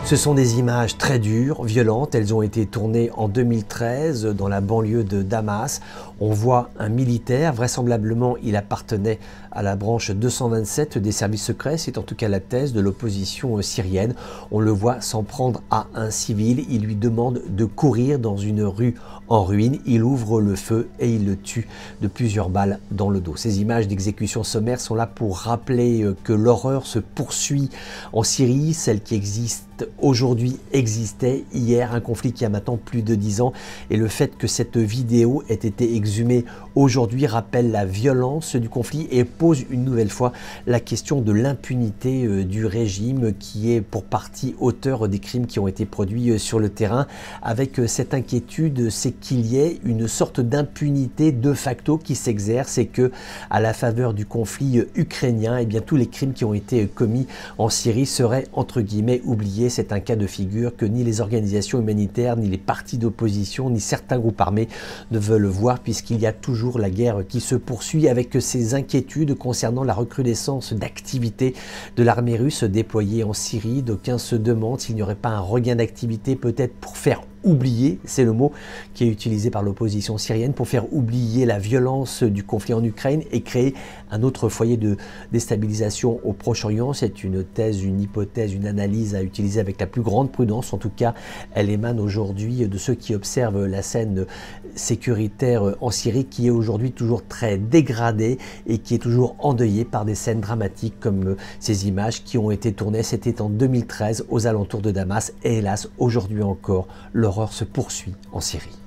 Ce sont des images très dures, violentes. Elles ont été tournées en 2013 dans la banlieue de Damas. On voit un militaire, vraisemblablement il appartenait à la branche 227 des services secrets, c'est en tout cas la thèse de l'opposition syrienne. On le voit s'en prendre à un civil, il lui demande de courir dans une rue en ruine, il ouvre le feu et il le tue de plusieurs balles dans le dos. Ces images d'exécution sommaire sont là pour rappeler que l'horreur se poursuit en Syrie, celle qui existe aujourd'hui existait hier, un conflit qui a maintenant plus de 10 ans, et le fait que cette vidéo ait été exhumée aujourd'hui rappelle la violence du conflit et pose une nouvelle fois la question de l'impunité du régime qui est pour partie auteur des crimes qui ont été produits sur le terrain, avec cette inquiétude, c'est qu'il y ait une sorte d'impunité de facto qui s'exerce et que à la faveur du conflit ukrainien, eh bien, tous les crimes qui ont été commis en Syrie seraient entre guillemets oubliés. C'est un cas de figure que ni les organisations humanitaires, ni les partis d'opposition, ni certains groupes armés ne veulent voir, puisqu'il y a toujours la guerre qui se poursuit, avec ces inquiétudes concernant la recrudescence d'activité de l'armée russe déployée en Syrie. D'aucuns se demandent s'il n'y aurait pas un regain d'activité, peut-être pour faire oublier, c'est le mot qui est utilisé par l'opposition syrienne, pour faire oublier la violence du conflit en Ukraine et créer un autre foyer de déstabilisation au Proche-Orient. C'est une thèse, une hypothèse, une analyse à utiliser avec la plus grande prudence. En tout cas, elle émane aujourd'hui de ceux qui observent la scène sécuritaire en Syrie, qui est aujourd'hui toujours très dégradée et qui est toujours endeuillée par des scènes dramatiques comme ces images qui ont été tournées, c'était en 2013 aux alentours de Damas, et hélas, aujourd'hui encore, l'horreur se poursuit en Syrie.